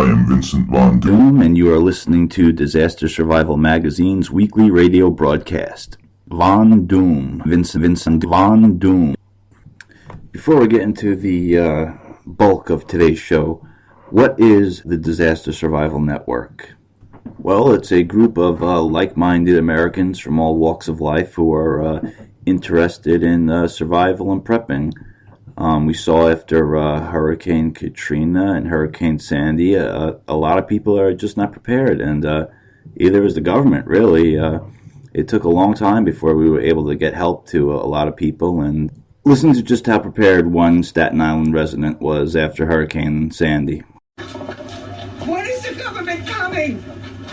am Vincent Von Doom, and you are listening to Disaster Survival Magazine's weekly radio broadcast. Von Doom, Vincent Von Doom. Before we get into the bulk of today's show, what is the Disaster Survival Network? Well, it's a group of like-minded Americans from all walks of life who are interested in survival and prepping. We saw after Hurricane Katrina and Hurricane Sandy, a lot of people are just not prepared, and either is the government, really. It took a long time before we were able to get help to a lot of people, and listen to just how prepared one Staten Island resident was after Hurricane Sandy. When is the government coming?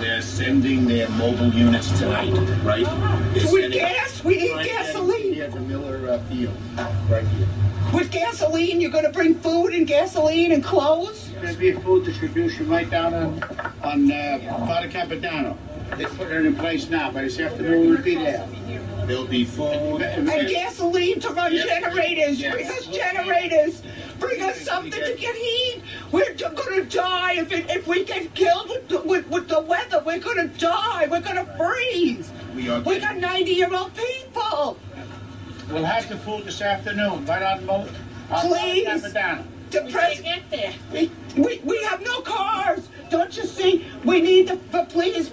They're sending their mobile units tonight, right? With gas? We need gasoline. Here at the Miller Field, right here. With gasoline, you're going to bring food and gasoline and clothes? There's going to be a food distribution right down on Father Capodanno. They're putting it in place now, but this afternoon we'll be there. There'll be food and gasoline to run generators. Yes. Bring us generators. Bring us something to get heat. We're going to die if we get killed with the weather. We're going to die. We're going to freeze. We got 90-year-old people. We'll have the food this afternoon, right on Please. Capodanno. Get there. We have no cars. Don't you see? We need please,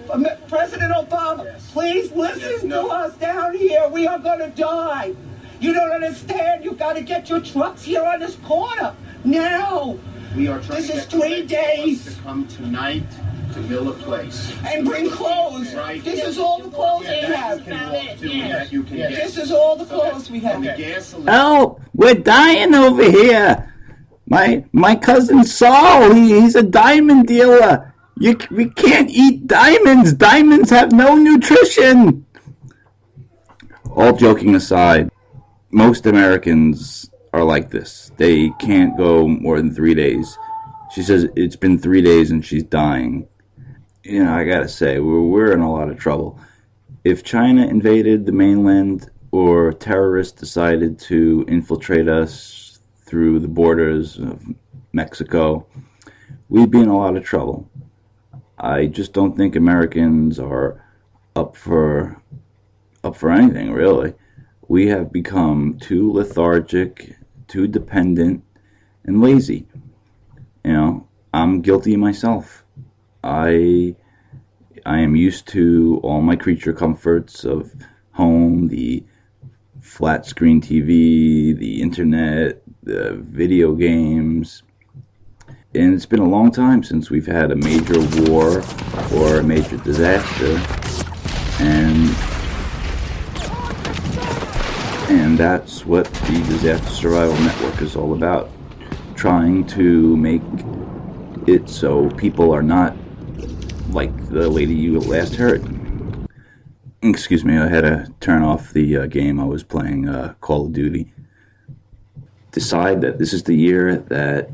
President Obama, please listen to us down here. We are going to die. You don't understand. You've got to get your trucks here on this corner now. We are trying this is 3 days. To come tonight to Miller Place. And bring clothes. Right. This is all the clothes we have. This is all the clothes we have. Help! We're dying over here. My cousin Saul, he's a diamond dealer. We can't eat diamonds. Diamonds have no nutrition. All joking aside, most Americans are like this. They can't go more than 3 days. She says it's been 3 days and she's dying. You know, I gotta say, we're in a lot of trouble. If China invaded the mainland or terrorists decided to infiltrate us through the borders of Mexico, we'd be in a lot of trouble. I just don't think Americans are up for anything, really. We have become too lethargic, too dependent, and lazy. You know, I'm guilty myself. I am used to all my creature comforts of home, the flat screen TV, the internet, the video games, and it's been a long time since we've had a major war or a major disaster, and that's what the Disaster Survival Network is all about, trying to make it so people are not like the lady you last heard. Excuse me, I had to turn off the game I was playing, Call of Duty. Decide that this is the year that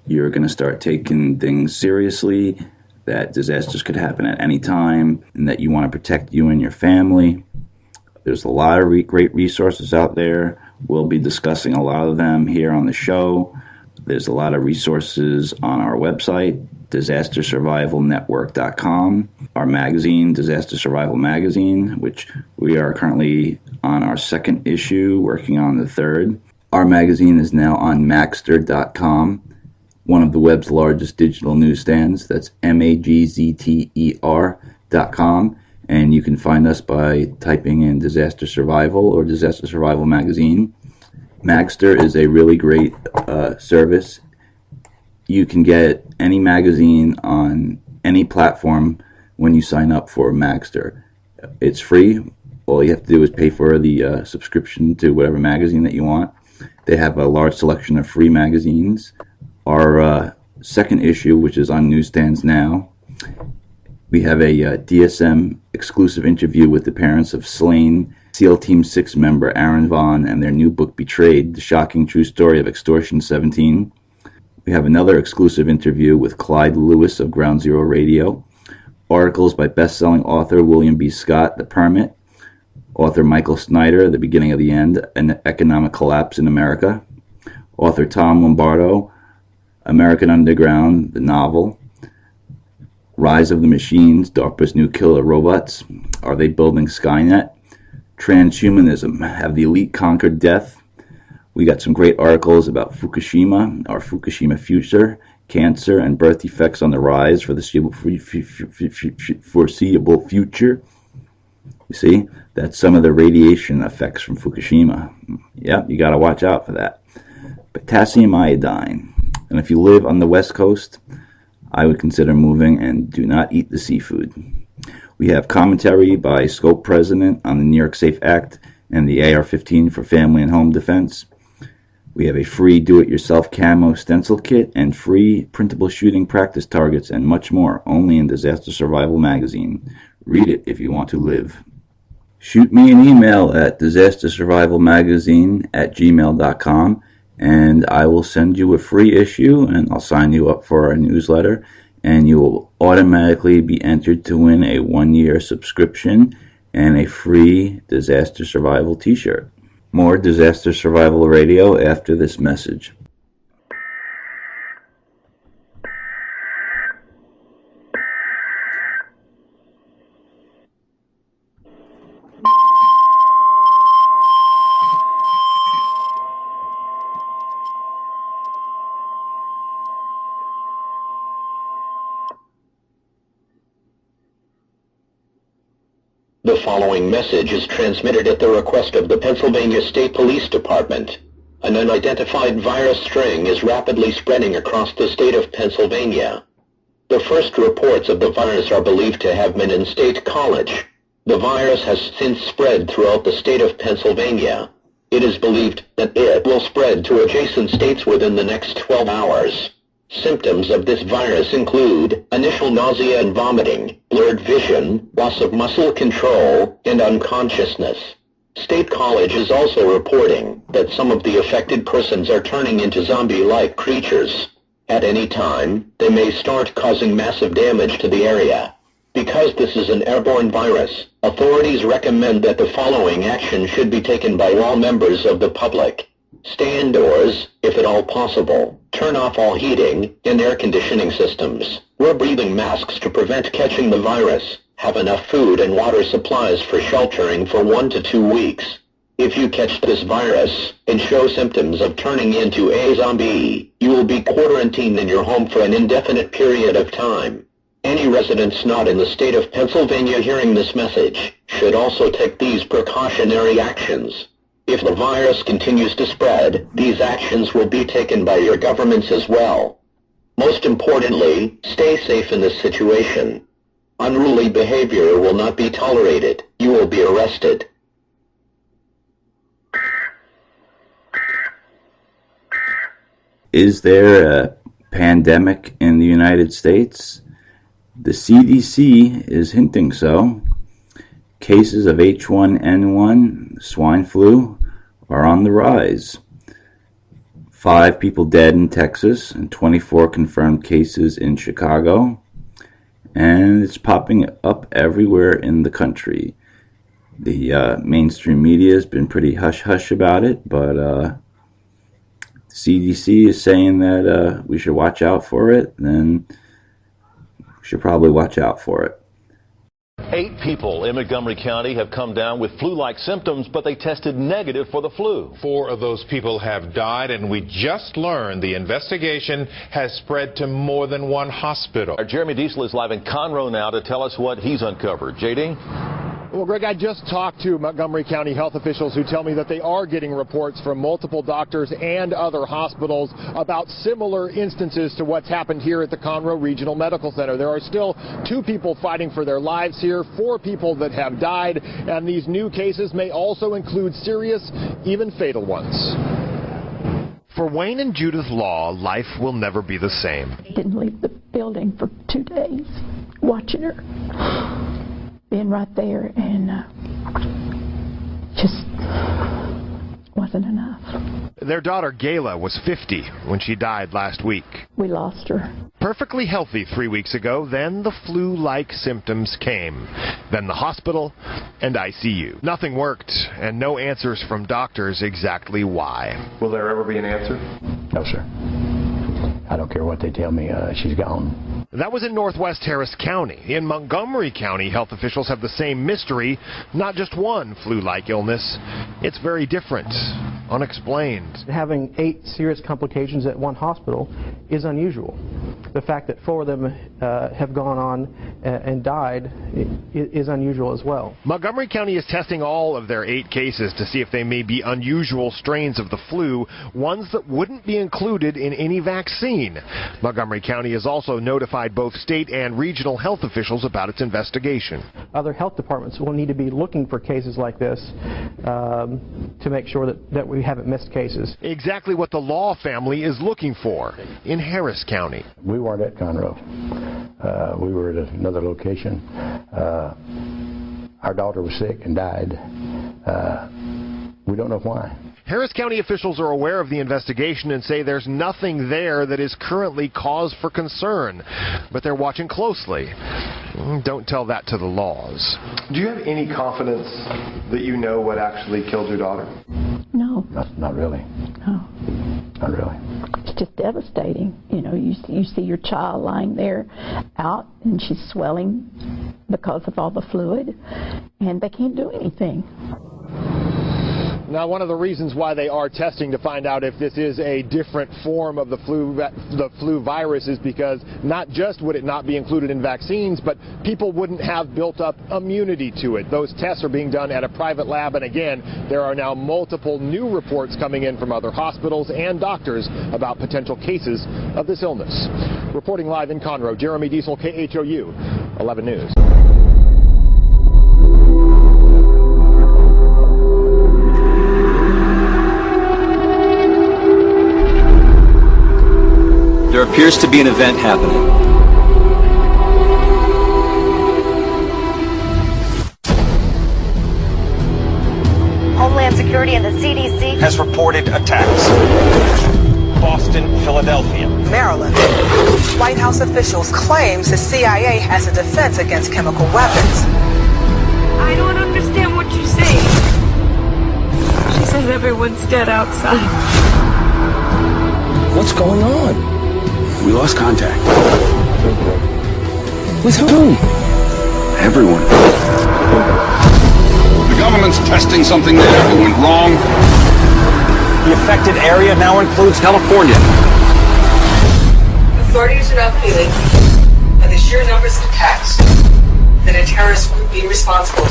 you're going to start taking things seriously, that disasters could happen at any time, and that you want to protect you and your family. There's a lot of great resources out there. We'll be discussing a lot of them here on the show. There's a lot of resources on our website, disastersurvivalnetwork.com, our magazine, Disaster Survival Magazine, which we are currently on our second issue, working on the third. Our magazine is now on Magster.com, one of the web's largest digital newsstands. That's Magzter.com, and you can find us by typing in Disaster Survival or Disaster Survival Magazine. Magster is a really great service. You can get any magazine on any platform when you sign up for Magster. It's free. All you have to do is pay for the subscription to whatever magazine that you want. They have a large selection of free magazines. Our second issue, which is on newsstands now, we have a DSM exclusive interview with the parents of slain SEAL Team 6 member Aaron Vaughn and their new book, Betrayed, The Shocking True Story of Extortion 17. We have another exclusive interview with Clyde Lewis of Ground Zero Radio, articles by best-selling author William B. Scott, The Permit, author Michael Snyder, The Beginning of the End, An Economic Collapse in America, author Tom Lombardo, American Underground, the novel, Rise of the Machines, DARPA's new killer robots. Are they building Skynet? Transhumanism, have the elite conquered death? We got some great articles about Fukushima, our Fukushima future, cancer and birth defects on the rise for the foreseeable future. You see, that's some of the radiation effects from Fukushima. Yep, you got to watch out for that. Potassium iodine. And if you live on the West Coast, I would consider moving and do not eat the seafood. We have commentary by Scope President on the New York Safe Act and the AR-15 for family and home defense. We have a free do-it-yourself camo stencil kit and free printable shooting practice targets and much more, only in Disaster Survival Magazine. Read it if you want to live. Shoot me an email at disastersurvivalmagazine@gmail.com and I will send you a free issue and I'll sign you up for our newsletter and you will automatically be entered to win a 1-year subscription and a free Disaster Survival t-shirt. More Disaster Survival Radio after this message. The following message is transmitted at the request of the Pennsylvania State Police Department. An unidentified virus string is rapidly spreading across the state of Pennsylvania. The first reports of the virus are believed to have been in State College. The virus has since spread throughout the state of Pennsylvania. It is believed that it will spread to adjacent states within the next 12 hours. Symptoms of this virus include initial nausea and vomiting, blurred vision, loss of muscle control, and unconsciousness. State College is also reporting that some of the affected persons are turning into zombie-like creatures. At any time, they may start causing massive damage to the area. Because this is an airborne virus, authorities recommend that the following action should be taken by all members of the public. Stay indoors, if at all possible. Turn off all heating and air conditioning systems. Wear breathing masks to prevent catching the virus. Have enough food and water supplies for sheltering for 1 to 2 weeks. If you catch this virus and show symptoms of turning into a zombie, you will be quarantined in your home for an indefinite period of time. Any residents not in the state of Pennsylvania hearing this message should also take these precautionary actions. If the virus continues to spread, these actions will be taken by your governments as well. Most importantly, stay safe in this situation. Unruly behavior will not be tolerated. You will be arrested. Is there a pandemic in the United States? The CDC is hinting so. Cases of H1N1, swine flu, are on the rise. 5 people dead in Texas and 24 confirmed cases in Chicago. And it's popping up everywhere in the country. The mainstream media has been pretty hush-hush about it, but CDC is saying that we should watch out for it, then we should probably watch out for it. 8 people in Montgomery County have come down with flu-like symptoms, but they tested negative for the flu. 4 of those people have died, and we just learned the investigation has spread to more than one hospital. Our Jeremy Diesel is live in Conroe now to tell us what he's uncovered. JD? Well, Greg, I just talked to Montgomery County health officials who tell me that they are getting reports from multiple doctors and other hospitals about similar instances to what's happened here at the Conroe Regional Medical Center. There are still 2 people fighting for their lives here, 4 people that have died, and these new cases may also include serious, even fatal ones. For Wayne and Judith Law, life will never be the same. Didn't leave the building for 2 days, watching her. Being right there, and just wasn't enough. Their daughter Gayla was 50 when she died last week. We lost her. Perfectly healthy 3 weeks ago, then the flu-like symptoms came. Then the hospital and ICU. Nothing worked, and no answers from doctors exactly why. Will there ever be an answer? No, sir. I don't care what they tell me, she's gone. That was in northwest Harris County. In Montgomery County, health officials have the same mystery, not just one flu-like illness. It's very different, unexplained. Having 8 serious complications at one hospital is unusual. The fact that 4 of them have gone on and died is unusual as well. Montgomery County is testing all of their 8 cases to see if they may be unusual strains of the flu, ones that wouldn't be included in any vaccine. Montgomery County has also notified both state and regional health officials about its investigation. Other health departments will need to be looking for cases like this to make sure that we haven't missed cases. Exactly what the Law family is looking for in Harris County. We weren't at Conroe. We were at another location. Our daughter was sick and died. We don't know why. Harris County officials are aware of the investigation and say there's nothing there that is currently cause for concern, but they're watching closely. Don't tell that to the laws. Do you have any confidence that you know what actually killed your daughter? No. Not really. No. Not really. It's just devastating. You know, you see your child lying there out and she's swelling because of all the fluid, and they can't do anything. Now, one of the reasons why they are testing to find out if this is a different form of the flu virus is because not just would it not be included in vaccines, but people wouldn't have built up immunity to it. Those tests are being done at a private lab, and again, there are now multiple new reports coming in from other hospitals and doctors about potential cases of this illness. Reporting live in Conroe, Jeremy Diesel, KHOU 11 News. There appears to be an event happening. Homeland Security and the CDC has reported attacks. Boston, Philadelphia, Maryland. White House officials claims the CIA has a defense against chemical weapons. I don't understand what you're saying. She says everyone's dead outside. What's going on? We lost contact. With whom? Everyone. The government's testing something there. It went wrong. The affected area now includes California. Authorities are now feeling, by the sheer numbers of attacks, that a terrorist would be responsible.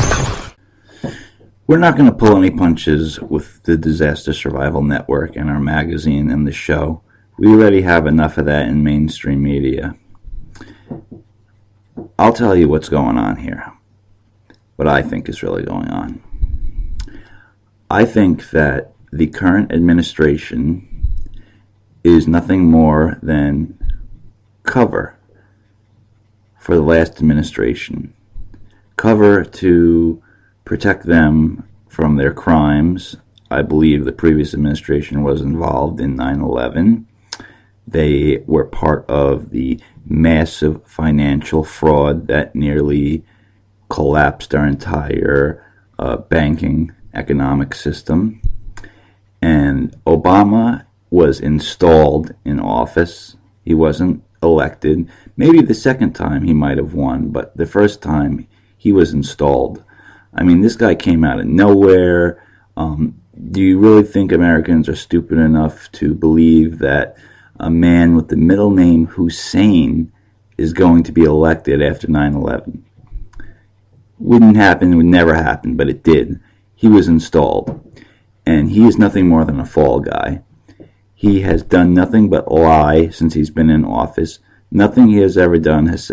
We're not going to pull any punches with the Disaster Survival Network and our magazine and the show. We already have enough of that in mainstream media. I'll tell you what's going on here. What I think is really going on. I think that the current administration is nothing more than cover for the last administration. Cover to protect them from their crimes. I believe the previous administration was involved in 9/11. They were part of the massive financial fraud that nearly collapsed our entire banking economic system. And Obama was installed in office. He wasn't elected. Maybe the second time he might have won, but the first time he was installed. I mean, this guy came out of nowhere. Do you really think Americans are stupid enough to believe that a man with the middle name Hussein is going to be elected after 9/11? Wouldn't happen, would never happen, but it did. He was installed, and he is nothing more than a fall guy. He has done nothing but lie since he's been in office. Nothing he has ever done has